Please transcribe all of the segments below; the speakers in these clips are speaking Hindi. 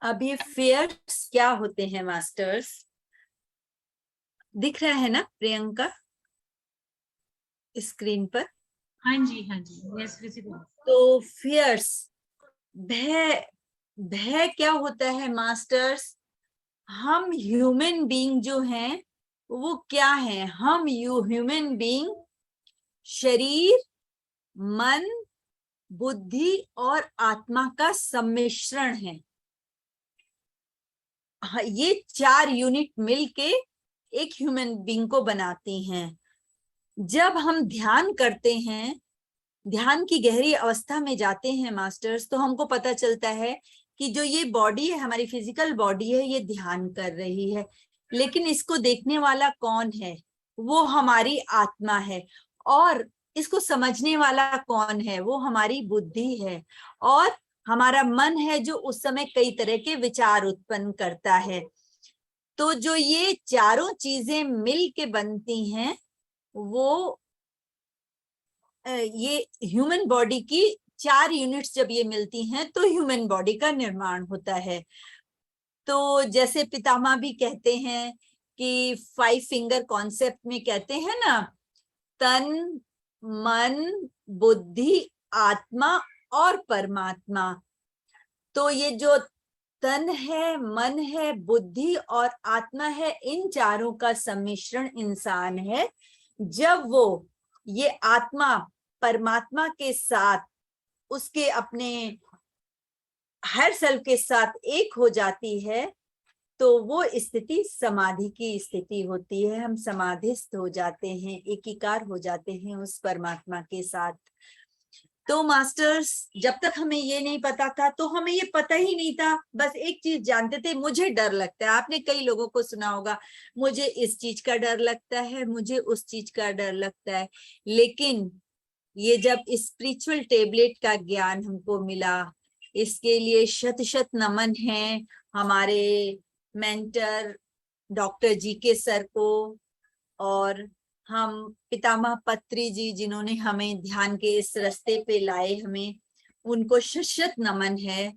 अब ये फेयर्स क्या होते हैं मास्टर्स? दिख रहा है ना प्रियंका स्क्रीन पर? हाँ जी, हाँ जी, यस विजिबल। तो फियर्स, भय, भय क्या होता है मास्टर्स? हम ह्यूमन बीइंग जो हैं वो क्या है? हम ह्यूमन बीइंग शरीर, मन, बुद्धि और आत्मा का सम्मिश्रण है। ये 4 यूनिट मिलके एक ह्यूमन बीइंग को बनाती हैं। जब हम ध्यान करते हैं, ध्यान की गहरी अवस्था में जाते हैं मास्टर्स, तो हमको पता चलता है कि जो ये बॉडी है, हमारी फिजिकल बॉडी है, ये ध्यान कर रही है, लेकिन इसको देखने वाला कौन है? वो हमारी आत्मा है। और इसको समझने वाला कौन है? वो हमारी बुद्धि है। और हमारा मन है जो उस समय कई तरह के विचार उत्पन्न करता है। तो जो ये चारों चीजें मिल के बनती हैं, वो ये ह्यूमन बॉडी की 4 यूनिट्स जब ये मिलती हैं तो ह्यूमन बॉडी का निर्माण होता है। तो जैसे पितामह भी कहते हैं कि 5 फिंगर कॉन्सेप्ट में कहते हैं ना, तन, मन, बुद्धि, आत्मा और परमात्मा। तो ये जो तन है, मन है, बुद्धि और आत्मा है, इन चारों का सम्मिश्रण इंसान है। जब वो ये आत्मा परमात्मा के साथ, उसके अपने हर सेल के साथ एक हो जाती है, तो वो स्थिति समाधि की स्थिति होती है। हम समाधिस्थ हो जाते हैं, एकीकार हो जाते हैं उस परमात्मा के साथ। तो मास्टर्स, जब तक हमें ये नहीं पता था, तो हमें ये पता ही नहीं था, बस एक चीज जानते थे, मुझे डर लगता है। आपने कई लोगों को सुना होगा, मुझे इस चीज का डर लगता है, मुझे उस चीज का डर लगता है। लेकिन ये जब स्पिरिचुअल टेबलेट का ज्ञान हमको मिला, इसके लिए शत शत नमन है हमारे मेंटर डॉक्टर जी के सर को, और हम पितामह पत्री जी जिन्होंने हमें ध्यान के इस रास्ते पे लाए, हमें उनको शत शत नमन है।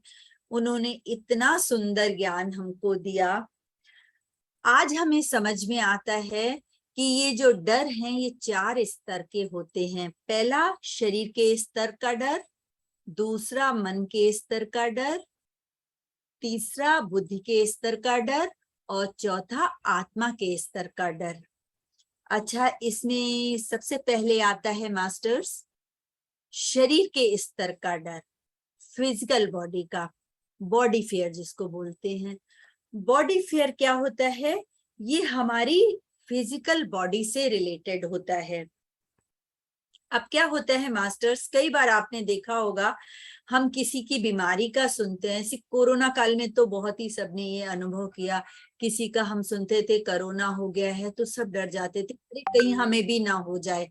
उन्होंने इतना सुंदर ज्ञान हमको दिया। आज हमें समझ में आता है कि ये जो डर हैं, ये 4 स्तर के होते हैं। पहला शरीर के स्तर का डर, दूसरा मन के स्तर का डर, तीसरा बुद्धि के स्तर का डर, और चौथा आत्मा के स्तर का डर। अच्छा, इसमें सबसे पहले आता है मास्टर्स शरीर के स्तर का डर, फिजिकल बॉडी का, बॉडी फियर जिसको बोलते हैं। बॉडी फियर क्या होता है? ये हमारी फिजिकल बॉडी से रिलेटेड होता है। अब क्या होता है मास्टर्स, कई बार आपने देखा होगा, हम किसी की बीमारी का सुनते हैं। कोरोना काल में तो बहुत ही सबने ये अनुभव किया, किसी का हम सुनते थे कोरोना हो गया है तो सब डर जाते थे, अरे कहीं हमें भी ना हो जाए।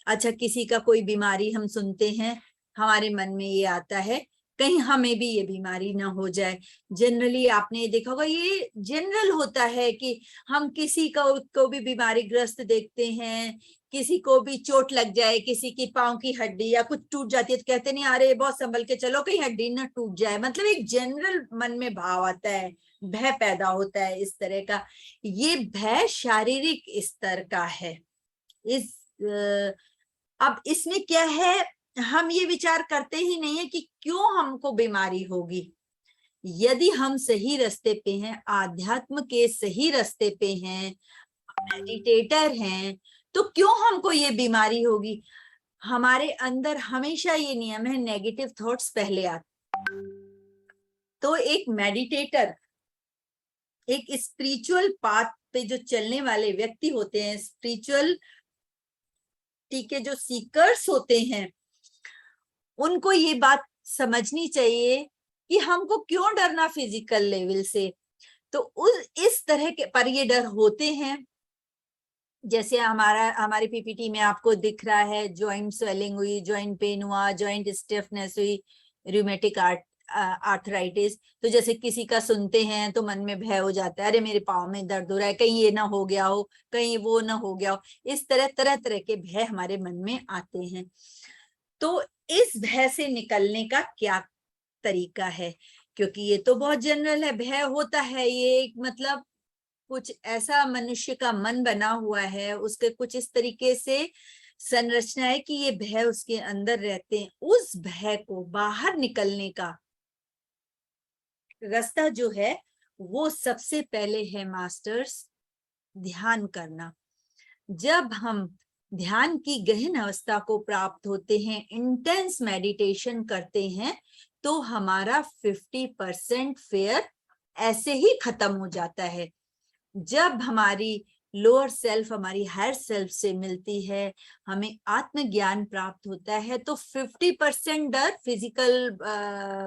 अच्छा, किसी का कोई बीमारी हम सुनते हैं, हमारे मन में ये आता है कहीं हमें भी ये बीमारी ना हो जाए। जनरली आपने ये देखा होगा, ये जनरल होता है कि हम किसी को भी बीमारी ग्रस्त देखते हैं, किसी को भी चोट लग जाए, किसी की पांव की हड्डी या कुछ टूट जाती है, तो कहते नहीं अरे बहुत संभल के चलो कहीं हड्डी ना टूट जाए। मतलब एक जनरल मन में भाव आता है, भय पैदा होता है इस तरह का। ये भय शारीरिक स्तर का है। इस अब इसमें क्या है, हम ये विचार करते ही नहीं है कि क्यों हमको बीमारी होगी। यदि हम सही रास्ते पे हैं, आध्यात्म के सही रास्ते पे हैं, मेडिटेटर हैं, तो क्यों हमको ये बीमारी होगी? हमारे अंदर हमेशा ये नियम है, नेगेटिव थॉट्स पहले आते। तो एक मेडिटेटर, एक स्पिरिचुअल पाथ पे जो चलने वाले व्यक्ति होते हैं, स्पिरिचुअल के जो सीकर्स होते हैं, उनको ये बात समझनी चाहिए कि हमको क्यों डरना फिजिकल लेवल से। तो उस इस तरह के पर ये डर होते हैं। जैसे हमारी पीपीटी में आपको दिख रहा है, जॉइंट स्वेलिंग हुई, जॉइंट पेन हुआ, जॉइंट स्टिफनेस हुई, रूमेटिक आर्थराइटिस। तो जैसे किसी का सुनते हैं तो मन में भय हो जाता है, अरे मेरे पाँव में दर्द हो रहा है, कहीं ये ना हो गया हो, कहीं वो ना हो गया हो। इस तरह तरह तरह के भय हमारे मन में आते हैं। तो इस भय से निकलने का क्या तरीका है? क्योंकि ये तो बहुत जनरल है, भय होता है, ये एक मतलब कुछ ऐसा मनुष्य का मन बना हुआ है, उसके कुछ इस तरीके से संरचना है कि ये भय उसके अंदर रहते हैं। उस भय को बाहर निकलने का रास्ता जो है वो सबसे पहले है मास्टर्स, ध्यान करना। जब हम ध्यान की गहन अवस्था को प्राप्त होते हैं, इंटेंस मेडिटेशन करते हैं, तो हमारा 50% फेयर ऐसे ही खत्म हो जाता है। जब हमारी लोअर सेल्फ हमारी हायर सेल्फ से मिलती है, हमें आत्मज्ञान प्राप्त होता है, तो 50% डर, फिजिकल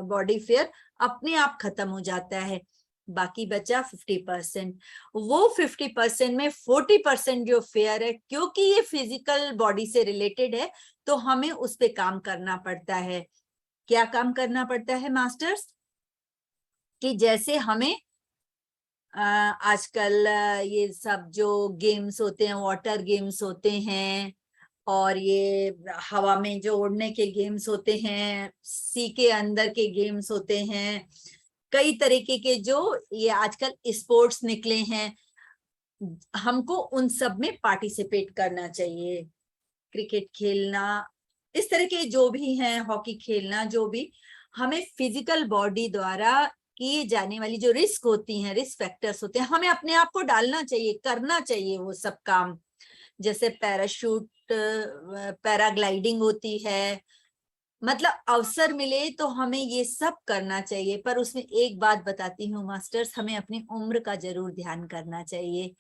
बॉडी फेयर अपने आप खत्म हो जाता है। बाकी बचा 50%। वो 50% में 40% जो फेयर है, क्योंकि ये फिजिकल बॉडी से रिलेटेड है, तो हमें उस पे काम करना पड़ता है। क्या काम करना पड़ता है मास्टर्स? कि जैसे हमें आजकल ये सब जो गेम्स होते हैं, वाटर गेम्स होते हैं, और ये हवा में जो उड़ने के गेम्स होते हैं, सी के अंदर के गेम्स होते हैं, कई तरीके के जो ये आजकल स्पोर्ट्स निकले हैं, हमको उन सब में पार्टिसिपेट करना चाहिए। क्रिकेट खेलना, इस तरह के जो भी हैं, हॉकी खेलना, जो भी हमें फिजिकल बॉडी द्वारा किए जाने वाली जो रिस्क होती हैं, रिस्क फैक्टर्स होते हैं, हमें अपने आप को डालना चाहिए, करना चाहिए वो सब काम। जैसे पैराशूट, पैराग्लाइडिंग होती है, मतलब अवसर मिले तो हमें ये सब करना चाहिए। पर उसमें एक बात बताती हूँ मास्टर्स, हमें अपनी उम्र का जरूर ध्यान करना चाहिए,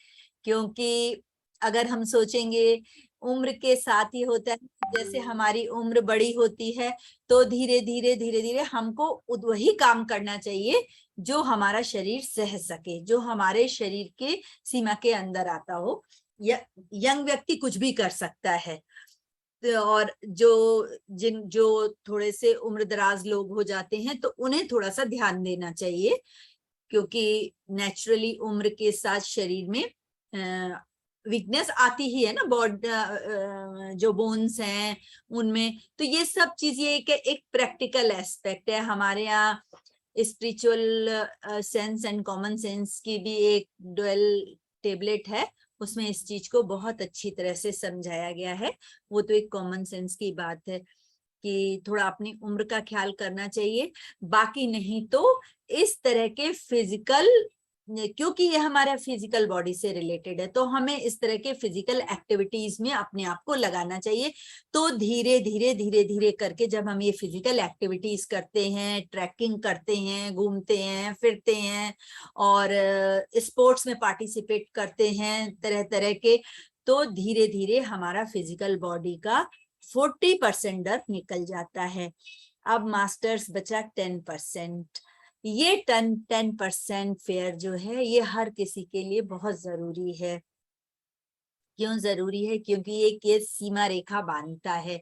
क्योंकि अगर हम सोचेंगे उम्र के साथ ही होता है, जैसे हमारी उम्र बड़ी होती है तो धीरे धीरे हमको वही काम करना चाहिए जो हमारा शरीर सह सके, जो हमारे शरीर के सीमा के अंदर आता हो। यंग व्यक्ति कुछ भी कर सकता है, और जो थोड़े से उम्रदराज लोग हो जाते हैं तो उन्हें थोड़ा सा ध्यान देना चाहिए, क्योंकि नेचुरली उम्र के साथ शरीर में वीकनेस आती ही है ना, जो बोन्स हैं उनमें। तो ये सब चीज, ये एक प्रैक्टिकल एस्पेक्ट है। हमारे यहाँ spiritual sense and common sense की भी एक डुअल टेबलेट है, उसमें इस चीज को बहुत अच्छी तरह से समझाया गया है। वो तो एक कॉमन सेंस की बात है कि थोड़ा अपनी उम्र का ख्याल करना चाहिए। बाकी नहीं तो इस तरह के फिजिकल, क्योंकि ये हमारा फिजिकल बॉडी से रिलेटेड है, तो हमें इस तरह के फिजिकल एक्टिविटीज में अपने आप को लगाना चाहिए। तो धीरे धीरे करके जब हम ये फिजिकल एक्टिविटीज करते हैं, ट्रैकिंग करते हैं, घूमते हैं, फिरते हैं, और स्पोर्ट्स में पार्टिसिपेट करते हैं तरह तरह के, तो धीरे धीरे हमारा फिजिकल बॉडी का 40% डर निकल जाता है। अब मास्टर्स बचा 10%। ये 10% फेयर जो है, ये हर किसी के लिए बहुत जरूरी है। क्यों जरूरी है? क्योंकि ये सीमा रेखा बांधता है।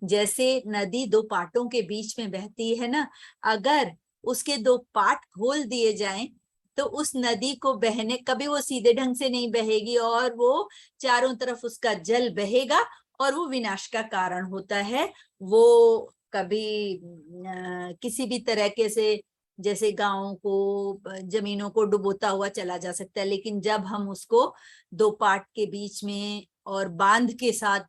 जैसे नदी दो पाटों के बीच में बहती है ना, अगर उसके दो पाट खोल दिए जाएं तो उस नदी को बहने, कभी वो सीधे ढंग से नहीं बहेगी, और वो चारों तरफ उसका जल बहेगा और वो विनाश का कारण होता है। वो कभी किसी भी तरह के से, जैसे गांवों को, जमीनों को डुबोता हुआ चला जा सकता है, लेकिन जब हम उसको दो पार्ट के बीच में और बांध के साथ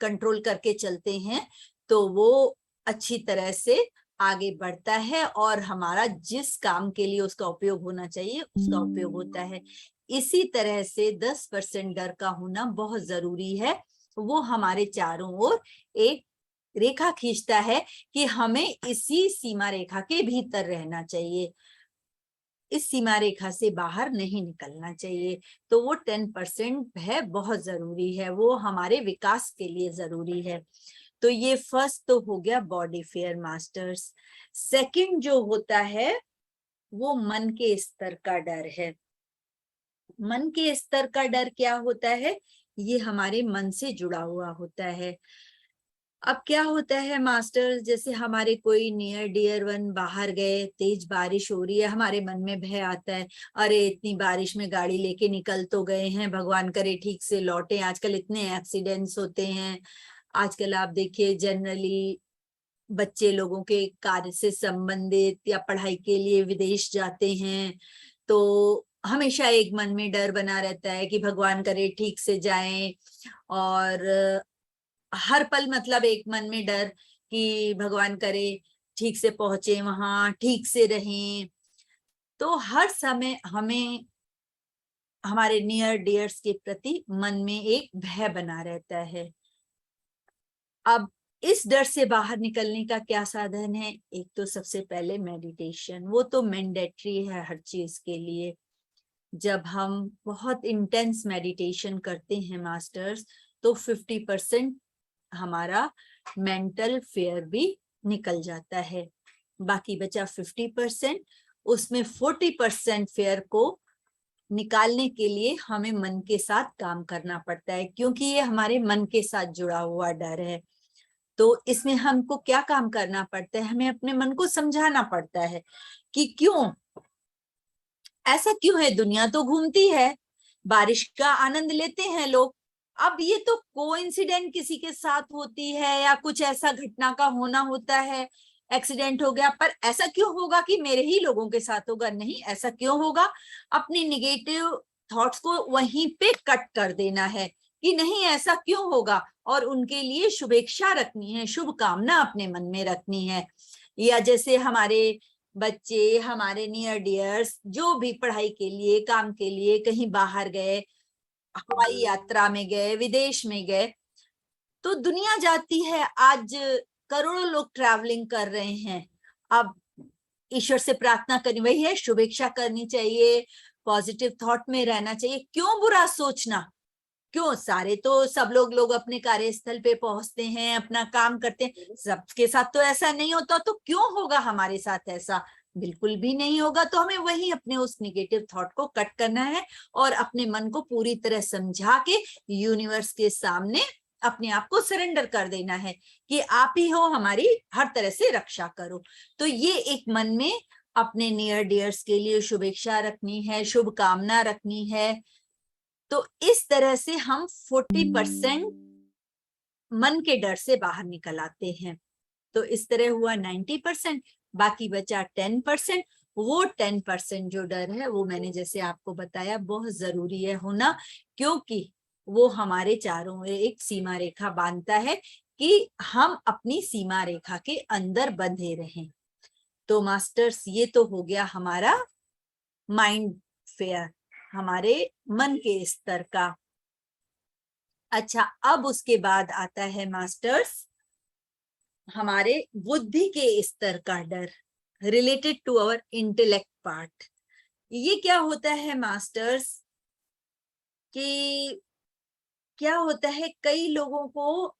कंट्रोल करके चलते हैं, तो वो अच्छी तरह से आगे बढ़ता है, और हमारा जिस काम के लिए उसका उपयोग होना चाहिए उसका उपयोग होता है। इसी तरह से 10% डर का होना बहुत जरूरी है। वो हमारे चारों ओर एक रेखा खींचता है कि हमें इसी सीमा रेखा के भीतर रहना चाहिए, इस सीमा रेखा से बाहर नहीं निकलना चाहिए। तो वो 10% है, बहुत जरूरी है, वो हमारे विकास के लिए जरूरी है। तो ये फर्स्ट तो हो गया बॉडी फेयर मास्टर्स। सेकंड जो होता है वो मन के स्तर का डर है। मन के स्तर का डर क्या होता है? ये हमारे मन से जुड़ा हुआ होता है। अब क्या होता है मास्टर, जैसे हमारे कोई नियर डियर वन बाहर गए, तेज बारिश हो रही है, हमारे मन में भय आता है, अरे इतनी बारिश में गाड़ी लेके निकल तो गए हैं, भगवान करे ठीक से लौटे। आजकल इतने एक्सीडेंट्स होते हैं, आजकल आप देखिए जनरली बच्चे लोगों के कार्य से संबंधित या पढ़ाई के लिए विदेश जाते हैं तो हमेशा एक मन में डर बना रहता है कि भगवान करे ठीक से जाएं, और हर पल मतलब एक मन में डर कि भगवान करे ठीक से पहुंचे वहां, ठीक से रहें। तो हर समय हमें हमारे नियर डियर्स के प्रति मन में एक भय बना रहता है। अब इस डर से बाहर निकलने का क्या साधन है? एक तो सबसे पहले मेडिटेशन, वो तो मैंडेटरी है हर चीज के लिए। जब हम बहुत इंटेंस मेडिटेशन करते हैं मास्टर्स, तो 50% हमारा मेंटल फेयर भी निकल जाता है। बाकी बचा 50%, उसमें 40% फेयर को निकालने के लिए हमें मन के साथ काम करना पड़ता है, क्योंकि ये हमारे मन के साथ जुड़ा हुआ डर है। तो इसमें हमको क्या काम करना पड़ता है? हमें अपने मन को समझाना पड़ता है कि क्यों ऐसा, क्यों है, दुनिया तो घूमती है, बारिश का आनंद लेते हैं लोग। अब ये तो कोइंसिडेंट किसी के साथ होती है या कुछ ऐसा घटना का होना होता है, एक्सीडेंट हो गया, पर ऐसा क्यों होगा कि मेरे ही लोगों के साथ होगा? नहीं, ऐसा क्यों होगा? अपनी निगेटिव थॉट्स को वहीं पे कट कर देना है कि नहीं ऐसा क्यों होगा, और उनके लिए शुभेच्छा रखनी है, शुभकामना अपने मन में रखनी है। या जैसे हमारे बच्चे, हमारे नियर डियर्स जो भी पढ़ाई के लिए, काम के लिए कहीं बाहर गए, हवाई यात्रा में गए, विदेश में गए, तो दुनिया जाती है, आज करोड़ों लोग ट्रैवलिंग कर रहे हैं। अब ईश्वर से प्रार्थना करनी, वही है, शुभेच्छा करनी चाहिए, पॉजिटिव थॉट में रहना चाहिए। क्यों बुरा सोचना? क्यों? सारे तो सब लोग अपने कार्यस्थल पे पहुंचते हैं, अपना काम करते हैं, सबके साथ तो ऐसा नहीं होता, तो क्यों होगा हमारे साथ ऐसा? बिल्कुल भी नहीं होगा। तो हमें वही अपने उस निगेटिव थॉट को कट करना है और अपने मन को पूरी तरह समझा के यूनिवर्स के सामने अपने आप को सरेंडर कर देना है कि आप ही हो, हमारी हर तरह से रक्षा करो। तो ये एक मन में अपने नियर डियर्स के लिए शुभेच्छा रखनी है, शुभकामना रखनी है। तो इस तरह से हम 40% मन के डर से बाहर निकल आते हैं। तो इस तरह हुआ 90%, बाकी बचा 10%। वो 10% जो डर है, वो मैंने जैसे आपको बताया बहुत जरूरी है होना, क्योंकि वो हमारे चारों ओर एक सीमा रेखा बांधता है कि हम अपनी सीमा रेखा के अंदर बंधे रहें। तो मास्टर्स, ये तो हो गया हमारा माइंड फेयर, हमारे मन के स्तर का। अच्छा, अब उसके बाद आता है मास्टर्स हमारे बुद्धि के स्तर का डर, related to our intellect part. ये क्या होता है मास्टर्स कि क्या होता है, कई लोगों को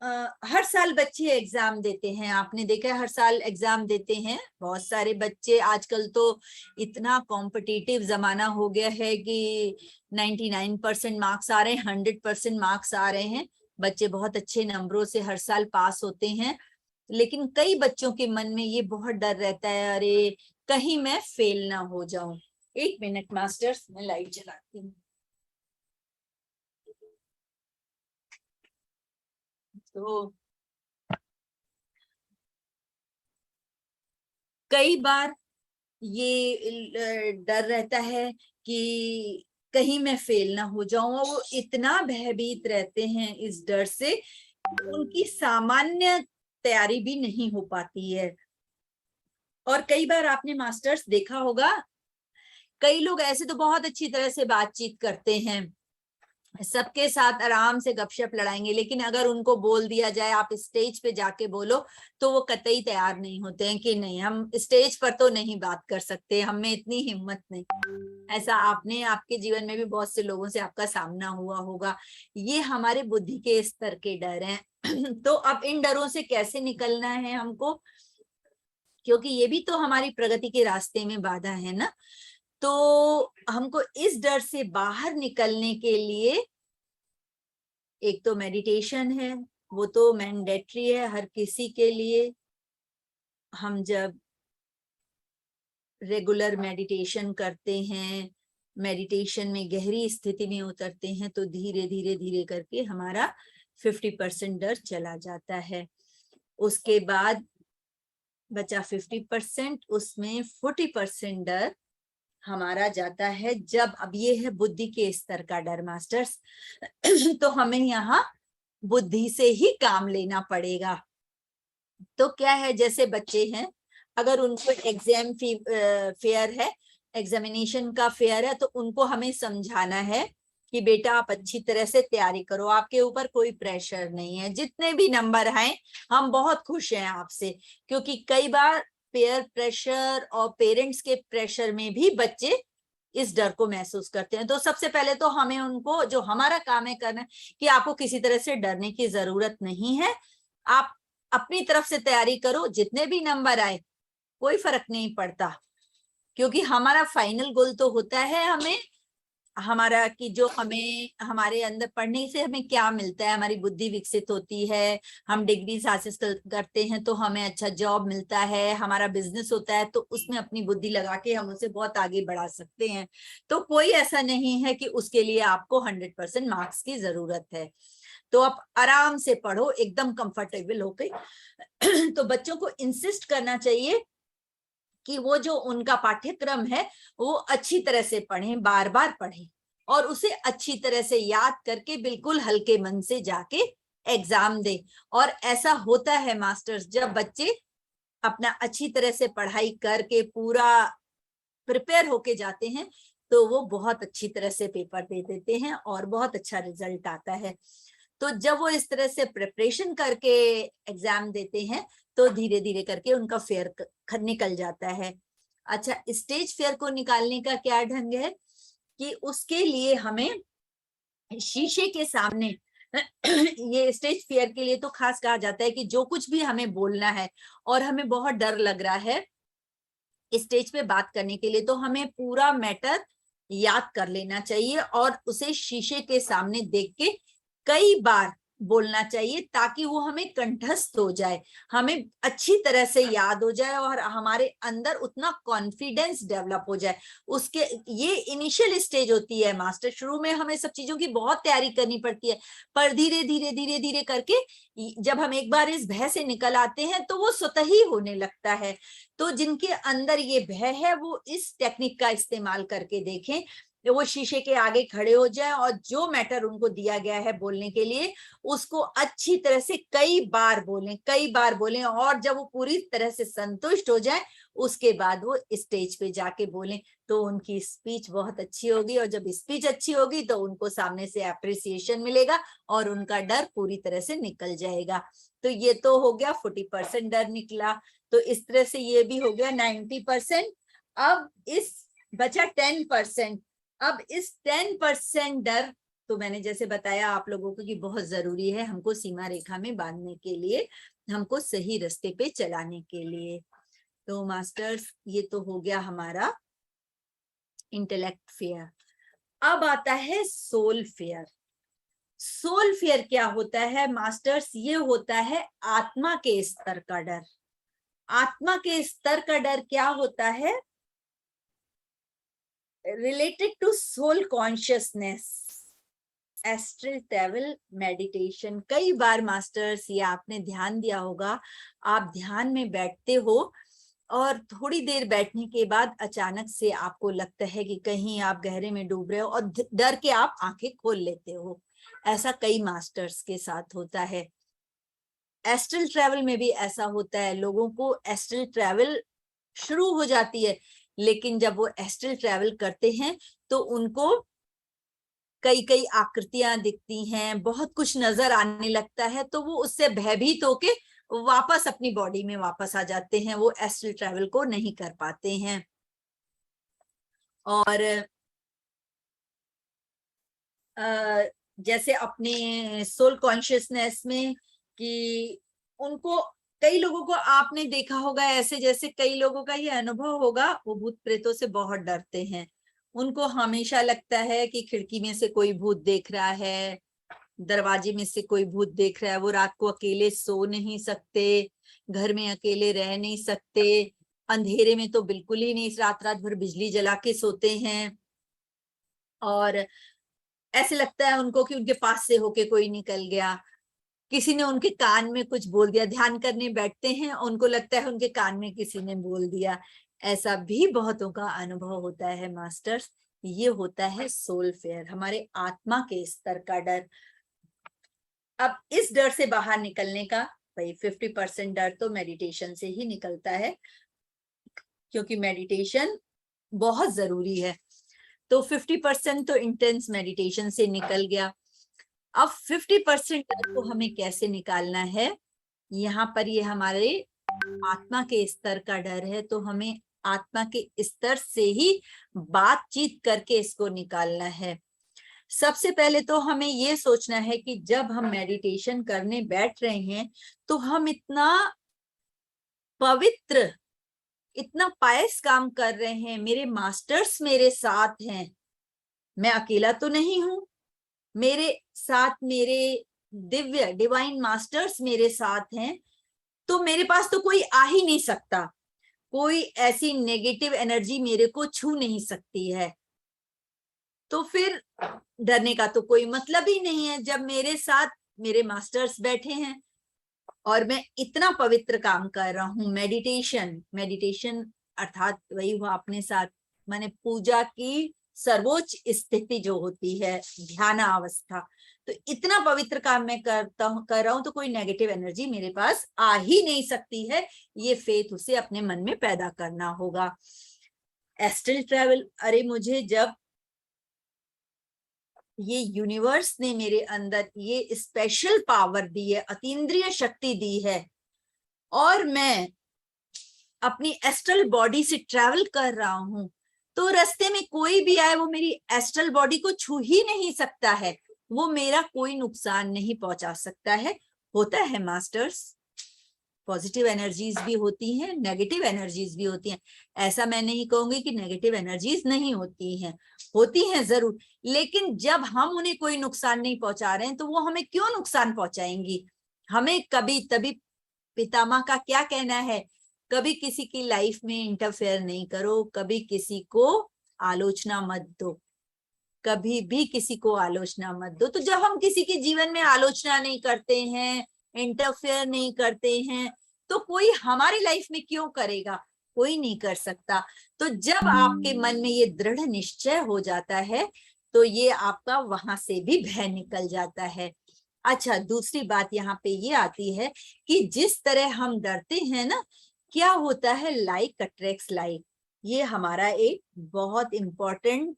हर साल बच्चे एग्जाम देते हैं, आपने देखा है हर साल एग्जाम देते हैं बहुत सारे बच्चे। आजकल तो इतना कॉम्पिटिटिव जमाना हो गया है कि 99% मार्क्स आ रहे हैं, 100% मार्क्स आ रहे हैं, बच्चे बहुत अच्छे नंबरों से हर साल पास होते हैं। लेकिन कई बच्चों के मन में ये बहुत डर रहता है, अरे कहीं मैं फेल ना हो जाऊं। एक मिनट मास्टर्स, मैं लाइट जलाती हूँ। तो कई बार ये डर रहता है कि कहीं मैं फेल ना हो जाऊं, और वो इतना भयभीत रहते हैं इस डर से, उनकी सामान्य तैयारी भी नहीं हो पाती है। और कई बार आपने मास्टर्स देखा होगा, कई लोग ऐसे तो बहुत अच्छी तरह से बातचीत करते हैं, सबके साथ आराम से गपशप लड़ाएंगे, लेकिन अगर उनको बोल दिया जाए आप स्टेज पे जाके बोलो, तो वो कतई तैयार नहीं होते हैं कि नहीं, हम स्टेज पर तो नहीं बात कर सकते, हम में इतनी हिम्मत नहीं। ऐसा आपने आपके जीवन में भी बहुत से लोगों से आपका सामना हुआ होगा। ये हमारे बुद्धि के स्तर के डर हैं। तो अब इन डरों से कैसे निकलना है हमको, क्योंकि ये भी तो हमारी प्रगति के रास्ते में बाधा है ना। तो हमको इस डर से बाहर निकलने के लिए एक तो मेडिटेशन है, वो तो मैंडेटरी है हर किसी के लिए। हम जब रेगुलर मेडिटेशन करते हैं, मेडिटेशन में गहरी स्थिति में उतरते हैं, तो धीरे धीरे धीरे करके हमारा 50% डर चला जाता है। उसके बाद बचा 50%, उसमें 40% डर हमारा जाता है जब, अब ये है बुद्धि के स्तर का डर मास्टर्स, तो हमें यहाँ बुद्धि से ही काम लेना पड़ेगा। तो क्या है, जैसे बच्चे हैं, अगर उनको एग्जाम फेयर है, एग्जामिनेशन का फेयर है, तो उनको हमें समझाना है कि बेटा आप अच्छी तरह से तैयारी करो, आपके ऊपर कोई प्रेशर नहीं है, जितने भी नंबर आए हम बहुत खुश हैं आपसे। क्योंकि कई बार पेयर प्रेशर और पेरेंट्स के प्रेशर में भी बच्चे इस डर को महसूस करते हैं। तो सबसे पहले तो हमें उनको, जो हमारा काम है करना, कि आपको किसी तरह से डरने की जरूरत नहीं है, आप अपनी तरफ से तैयारी करो, जितने भी नंबर आए कोई फर्क नहीं पड़ता। क्योंकि हमारा फाइनल गोल तो होता है हमें, हमारा कि जो हमें हमारे अंदर पढ़ने से हमें क्या मिलता है, हमारी बुद्धि विकसित होती है, हम डिग्रीज हासिल करते हैं तो हमें अच्छा जॉब मिलता है, हमारा बिजनेस होता है तो उसमें अपनी बुद्धि लगा के हम उसे बहुत आगे बढ़ा सकते हैं। तो कोई ऐसा नहीं है कि उसके लिए आपको 100% मार्क्स की जरूरत है। तो आप आराम से पढ़ो, एकदम कंफर्टेबल होके। तो बच्चों को इंसिस्ट करना चाहिए कि वो जो उनका पाठ्यक्रम है वो अच्छी तरह से पढ़ें, बार बार पढ़ें, और उसे अच्छी तरह से याद करके बिल्कुल हल्के मन से जाके एग्जाम दे। और ऐसा होता है मास्टर्स, जब बच्चे अपना अच्छी तरह से पढ़ाई करके पूरा प्रिपेयर होके जाते हैं तो वो बहुत अच्छी तरह से पेपर दे देते हैं और बहुत अच्छा रिजल्ट आता है। तो जब वो इस तरह से प्रिपरेशन करके एग्जाम देते हैं तो धीरे धीरे करके उनका फेयर निकल जाता है। अच्छा, स्टेज फेयर को निकालने का क्या ढंग है कि उसके लिए हमें शीशे के सामने ये स्टेज फेयर के लिए तो खास कहा जाता है कि जो कुछ भी हमें बोलना है और हमें बहुत डर लग रहा है स्टेज पे बात करने के लिए, तो हमें पूरा मैटर याद कर लेना चाहिए और उसे शीशे के सामने देख के कई बार बोलना चाहिए, ताकि वो हमें कंठस्थ हो जाए, हमें अच्छी तरह से याद हो जाए और हमारे अंदर उतना कॉन्फिडेंस डेवलप हो जाए। उसके ये इनिशियल स्टेज होती है मास्टर, शुरू में हमें सब चीजों की बहुत तैयारी करनी पड़ती है, पर धीरे धीरे धीरे धीरे करके जब हम एक बार इस भय से निकल आते हैं तो वो स्वतः ही होने लगता है। तो जिनके अंदर ये भय है वो इस टेक्निक का इस्तेमाल करके देखें, वो शीशे के आगे खड़े हो जाए और जो मैटर उनको दिया गया है बोलने के लिए उसको अच्छी तरह से कई बार बोलें, कई बार बोलें, और जब वो पूरी तरह से संतुष्ट हो जाए उसके बाद वो स्टेज पे जाके बोलें। तो उनकी स्पीच बहुत अच्छी होगी, और जब स्पीच अच्छी होगी तो उनको सामने से अप्रिसिएशन मिलेगा और उनका डर पूरी तरह से निकल जाएगा। तो ये तो हो गया 40% डर निकला। तो इस तरह से ये भी हो गया 90%। अब इस बचा 10%। अब इस 10% डर, तो मैंने जैसे बताया आप लोगों को कि बहुत जरूरी है हमको सीमा रेखा में बांधने के लिए, हमको सही रास्ते पे चलाने के लिए। तो मास्टर्स ये तो हो गया हमारा इंटेलेक्ट फेयर। अब आता है सोल फेयर। सोल फेयर क्या होता है मास्टर्स? ये होता है आत्मा के स्तर का डर। आत्मा के स्तर का डर क्या होता है? Related to soul consciousness, astral travel, meditation. कई बार मास्टर्स ये आपने ध्यान दिया होगा, आप ध्यान में बैठते हो और थोड़ी देर बैठने के बाद अचानक से आपको लगता है कि कहीं आप गहरे में डूब रहे हो और डर के आप आंखें खोल लेते हो। ऐसा कई मास्टर्स के साथ होता है। एस्ट्रल ट्रैवल में भी ऐसा होता है, लोगों को एस्ट्रल ट्रैवल शुरू हो जाती है, लेकिन जब वो एस्ट्रल ट्रैवल करते हैं तो उनको कई कई आकृतियां दिखती हैं, बहुत कुछ नजर आने लगता है, तो वो उससे भयभीत होके वापस अपनी बॉडी में वापस आ जाते हैं, वो एस्ट्रल ट्रैवल को नहीं कर पाते हैं। और जैसे अपने सोल कॉन्शियसनेस में कि उनको, कई लोगों को आपने देखा होगा ऐसे, जैसे कई लोगों का ये अनुभव होगा, वो भूत प्रेतों से बहुत डरते हैं। उनको हमेशा लगता है कि खिड़की में से कोई भूत देख रहा है, दरवाजे में से कोई भूत देख रहा है, वो रात को अकेले सो नहीं सकते, घर में अकेले रह नहीं सकते, अंधेरे में तो बिल्कुल ही नहीं, रात रात भर बिजली जला के सोते हैं, और ऐसे लगता है उनको कि उनके पास से होके कोई निकल गया। किसी ने उनके कान में कुछ बोल दिया, ध्यान करने बैठते हैं उनको लगता है उनके कान में किसी ने बोल दिया। ऐसा भी बहुतों का अनुभव होता है मास्टर्स। ये होता है सोल फेयर, हमारे आत्मा के स्तर का डर। अब इस डर से बाहर निकलने का, भाई 50% डर तो मेडिटेशन से ही निकलता है, क्योंकि मेडिटेशन बहुत जरूरी है। तो 50% तो इंटेंस मेडिटेशन से निकल गया। अब 50% डर को हमें कैसे निकालना है? यहाँ पर ये हमारे आत्मा के स्तर का डर है, तो हमें आत्मा के स्तर से ही बातचीत करके इसको निकालना है। सबसे पहले तो हमें ये सोचना है कि जब हम मेडिटेशन करने बैठ रहे हैं तो हम इतना पवित्र, इतना पायस काम कर रहे हैं, मेरे मास्टर्स मेरे साथ हैं, मैं अकेला तो नहीं हूं, मेरे साथ मेरे दिव्य डिवाइन मास्टर्स मेरे साथ हैं, तो मेरे पास तो कोई आ ही नहीं सकता, कोई ऐसी नेगेटिव एनर्जी मेरे को छू नहीं सकती है। तो फिर डरने का तो कोई मतलब ही नहीं है, जब मेरे साथ मेरे मास्टर्स बैठे हैं और मैं इतना पवित्र काम कर रहा हूँ। मेडिटेशन अर्थात वही हुआ अपने साथ, माने पूजा की सर्वोच्च स्थिति जो होती है, ध्यान अवस्था। तो इतना पवित्र काम मैं कर रहा हूं, तो कोई नेगेटिव एनर्जी मेरे पास आ ही नहीं सकती है। ये फेथ उसे अपने मन में पैदा करना होगा। एस्ट्रल ट्रैवल, अरे मुझे जब ये यूनिवर्स ने मेरे अंदर ये स्पेशल पावर दी है, अतीन्द्रिय शक्ति दी है, और मैं अपनी एस्ट्रल बॉडी से ट्रैवल कर रहा हूं, तो रास्ते में कोई भी आए वो मेरी एस्ट्रल बॉडी को छू ही नहीं सकता है, वो मेरा कोई नुकसान नहीं पहुंचा सकता है। होता है मास्टर्स, पॉजिटिव एनर्जीज भी होती हैं, नेगेटिव एनर्जीज भी होती हैं। ऐसा मैं नहीं कहूंगी कि नेगेटिव एनर्जीज नहीं होती हैं, होती हैं जरूर, लेकिन जब हम उन्हें कोई नुकसान नहीं पहुंचा रहे हैं तो वो हमें क्यों नुकसान पहुंचाएंगी? हमें कभी, तभी पितामह का क्या कहना है, कभी किसी की लाइफ में इंटरफेयर नहीं करो, कभी किसी को आलोचना मत दो, कभी भी किसी को आलोचना मत दो। तो जब हम किसी के जीवन में आलोचना नहीं करते हैं, इंटरफेयर नहीं करते हैं, तो कोई हमारी लाइफ में क्यों करेगा? कोई नहीं कर सकता। तो जब आपके मन में ये दृढ़ निश्चय हो जाता है तो ये आपका वहां से भी भय निकल जाता है। अच्छा, दूसरी बात यहाँ पे ये आती है कि जिस तरह हम डरते हैं ना, क्या होता है, लाइक अट्रैक्ट्स लाइक। ये हमारा एक बहुत important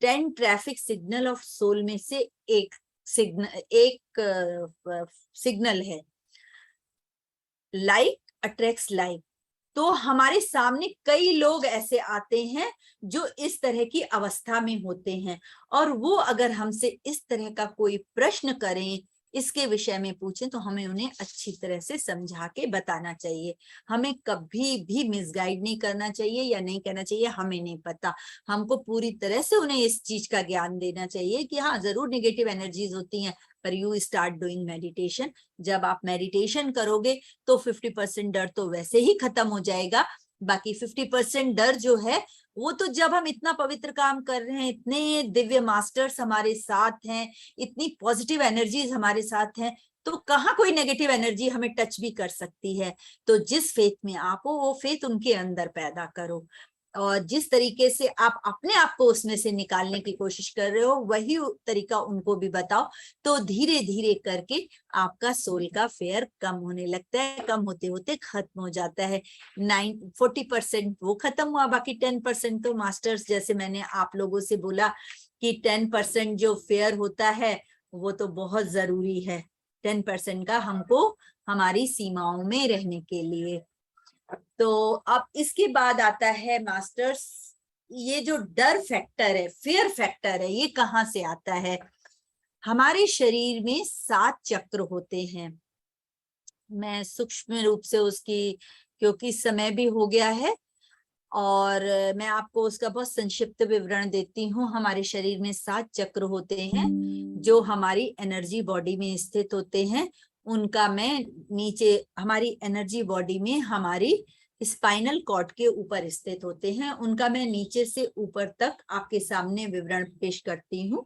10 traffic signal of soul में से एक सिग्नल है, लाइक अट्रैक्ट्स लाइक। तो हमारे सामने कई लोग ऐसे आते हैं जो इस तरह की अवस्था में होते हैं, और वो अगर हमसे इस तरह का कोई प्रश्न करें, इसके विषय में पूछें, तो हमें उन्हें अच्छी तरह से समझा के बताना चाहिए। हमें कभी भी मिसगाइड नहीं करना चाहिए या नहीं कहना चाहिए हमें नहीं पता। हमको पूरी तरह से उन्हें इस चीज का ज्ञान देना चाहिए कि हाँ, जरूर नेगेटिव एनर्जीज होती हैं, पर यू स्टार्ट डूइंग मेडिटेशन। जब आप मेडिटेशन करोगे तो 50% डर तो वैसे ही खत्म हो जाएगा। बाकी 50% डर जो है वो तो जब हम इतना पवित्र काम कर रहे हैं, इतने दिव्य मास्टर्स हमारे साथ हैं, इतनी पॉजिटिव एनर्जीज हमारे साथ हैं, तो कहाँ कोई नेगेटिव एनर्जी हमें टच भी कर सकती है। तो जिस फेथ में आप हो वो फेथ उनके अंदर पैदा करो, और जिस तरीके से आप अपने आप को उसमें से निकालने की कोशिश कर रहे हो वही तरीका उनको भी बताओ। तो धीरे धीरे करके आपका सोल का फेयर कम होने लगता है, कम होते होते खत्म हो जाता है। 40% वो खत्म हुआ, बाकी 10% तो मास्टर्स, जैसे मैंने आप लोगों से बोला कि 10% जो फेयर होता है वो तो बहुत जरूरी है। 10% का हमको हमारी सीमाओं में रहने के लिए। तो अब इसके बाद आता है मास्टर्स, ये जो डर फैक्टर है, फियर फैक्टर है, ये कहाँ से आता है? हमारे शरीर में 7 चक्र होते हैं। मैं सूक्ष्म रूप से उसकी, क्योंकि समय भी हो गया है, और मैं आपको उसका बहुत संक्षिप्त विवरण देती हूँ। हमारे शरीर में 7 चक्र होते हैं जो हमारी एनर्जी बॉडी में स्थित होते हैं। उनका मैं नीचे, हमारी एनर्जी बॉडी में हमारी स्पाइनल कॉर्ड के ऊपर स्थित होते हैं, उनका मैं नीचे से ऊपर तक आपके सामने विवरण पेश करती हूँ।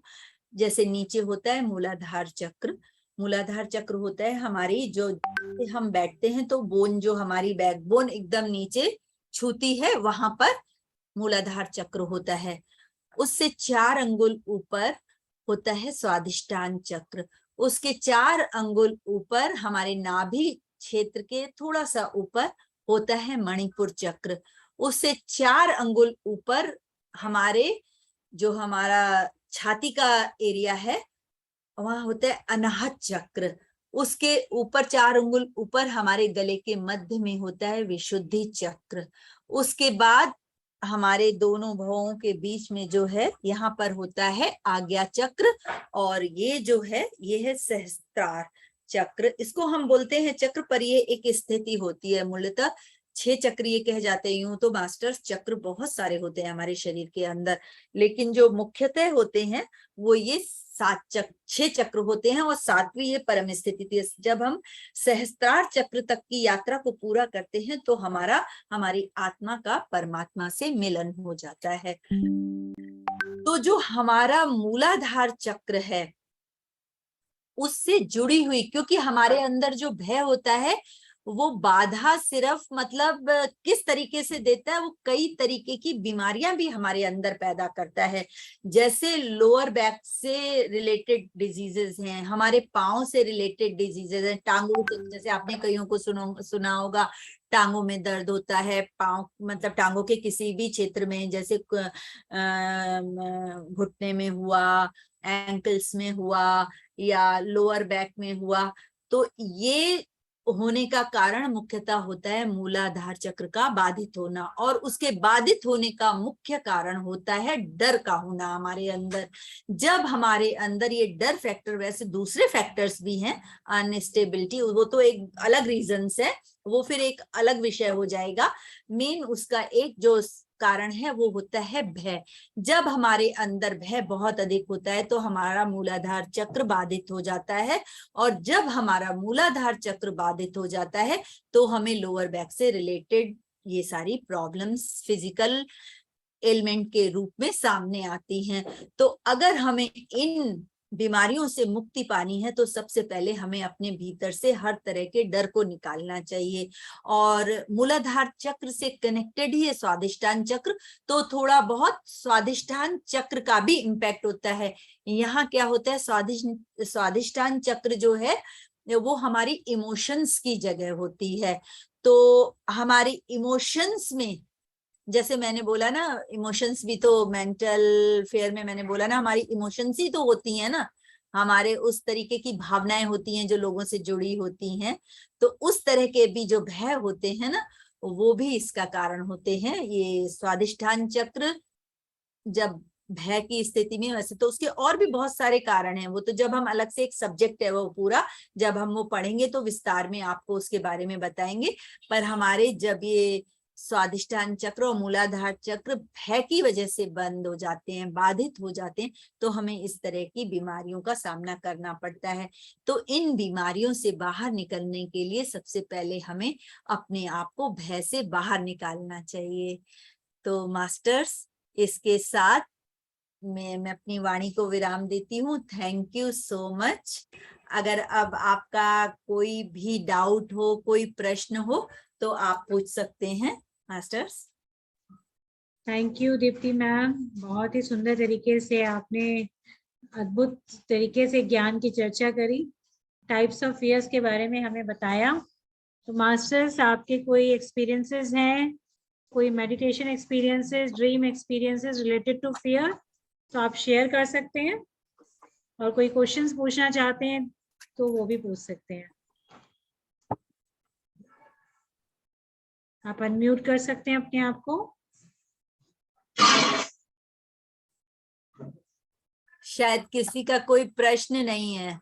जैसे नीचे होता है मूलाधार चक्र, मूलाधार चक्र होता है हमारी जो हम बैठते हैं तो बोन जो हमारी बैकबोन एकदम नीचे छूती है वहां पर मूलाधार चक्र होता है। उससे 4 अंगुल ऊपर होता है स्वादिष्टान चक्र। उसके 4 अंगुल ऊपर हमारे नाभि क्षेत्र के थोड़ा सा ऊपर होता है मणिपुर चक्र। उससे 4 अंगुल ऊपर हमारे जो हमारा छाती का एरिया है वहां होता है अनाहत चक्र। उसके ऊपर 4 अंगुल ऊपर हमारे गले के मध्य में होता है विशुद्धि चक्र। उसके बाद हमारे दोनों भवों के बीच में जो है यहाँ पर होता है आज्ञा चक्र, और ये जो है ये है सहस्त्रार चक्र। इसको हम बोलते हैं चक्र, पर ये एक स्थिति होती है। मूलतः 6 चक्र ये कहे जाते हैं। यूं तो मास्टर्स चक्र बहुत सारे होते हैं हमारे शरीर के अंदर, लेकिन जो मुख्यतः होते हैं वो ये 6 चक्र होते हैं, और 7वीं ये परम स्थिति थी। जब हम सहस्त्रार चक्र तक की यात्रा को पूरा करते हैं तो हमारी आत्मा का परमात्मा से मिलन हो जाता है। तो जो हमारा मूलाधार चक्र है उससे जुड़ी हुई, क्योंकि हमारे अंदर जो भय होता है वो बाधा सिर्फ मतलब किस तरीके से देता है, वो कई तरीके की बीमारियां भी हमारे अंदर पैदा करता है। जैसे लोअर बैक से रिलेटेड डिजीजेस हैं, हमारे पाँव से रिलेटेड डिजीजेस हैं, टांगों से, जैसे आपने कईयों को सुना होगा टांगों में दर्द होता है, पाँव मतलब टांगों के किसी भी क्षेत्र में, जैसे घुटने में हुआ, एंकल्स में हुआ या लोअर बैक में हुआ। तो ये होने का कारण मुख्यतः होता है मूलाधार चक्र का बाधित होना, और उसके बाधित होने का मुख्य कारण होता है डर का होना हमारे अंदर। जब हमारे अंदर ये डर फैक्टर, वैसे दूसरे फैक्टर्स भी हैं, अनस्टेबिलिटी, वो तो एक अलग रीजंस है, वो फिर एक अलग विषय हो जाएगा। मेन उसका एक जो कारण है वो होता है भय। जब हमारे अंदर भय बहुत अधिक होता है तो हमारा मूलाधार चक्र बाधित हो जाता है, और जब हमारा मूलाधार चक्र बाधित हो जाता है तो हमें लोअर बैक से रिलेटेड ये सारी प्रॉब्लम्स फिजिकल एलिमेंट के रूप में सामने आती हैं। तो अगर हमें इन बीमारियों से मुक्ति पानी है तो सबसे पहले हमें अपने भीतर से हर तरह के डर को निकालना चाहिए। और मूलाधार चक्र से कनेक्टेड ही है स्वादिष्टान चक्र, तो थोड़ा बहुत स्वादिष्टान चक्र का भी इम्पैक्ट होता है। यहाँ क्या होता है, स्वादिष्टान चक्र जो है वो हमारी इमोशंस की जगह होती है। तो हमारी इमोशंस में, जैसे मैंने बोला ना, इमोशंस भी तो मेंटल फेयर में मैंने बोला ना, हमारी इमोशंस ही तो होती है ना, हमारे उस तरीके की भावनाएं होती हैं जो लोगों से जुड़ी होती हैं। तो उस तरह के भी जो भय होते हैं ना, वो भी इसका कारण होते हैं। ये स्वादिष्ठान चक्र जब भय की स्थिति में, वैसे तो उसके और भी बहुत सारे कारण हैं, वो तो जब हम अलग से एक सब्जेक्ट है वो पूरा, जब हम वो पढ़ेंगे तो विस्तार में आपको उसके बारे में बताएंगे। पर हमारे जब ये स्वादिष्ठान चक्र और मूलाधार चक्र भय की वजह से बंद हो जाते हैं, बाधित हो जाते हैं, तो हमें इस तरह की बीमारियों का सामना करना पड़ता है। तो इन बीमारियों से बाहर निकलने के लिए सबसे पहले हमें अपने आप को भय से बाहर निकालना चाहिए। तो मास्टर्स, इसके साथ मैं अपनी वाणी को विराम देती हूँ। Thank you so much. अगर अब आपका कोई भी डाउट हो, कोई प्रश्न हो तो आप पूछ सकते हैं masters. Thank you Deepti ma'am, बहुत ही सुंदर तरीके से आपने अद्भुत तरीके से ज्ञान की चर्चा करी, टाइप्स ऑफ फियर्स के बारे में हमें बताया। तो मास्टर्स, आपके कोई एक्सपीरियंसेस हैं, कोई meditation experiences, dream experiences related to fear, तो आप शेयर कर सकते हैं। और कोई क्वेश्चंस पूछना चाहते हैं तो वो भी पूछ सकते हैं। आप अनम्यूट कर सकते हैं अपने आप को। शायद किसी का कोई प्रश्न नहीं है।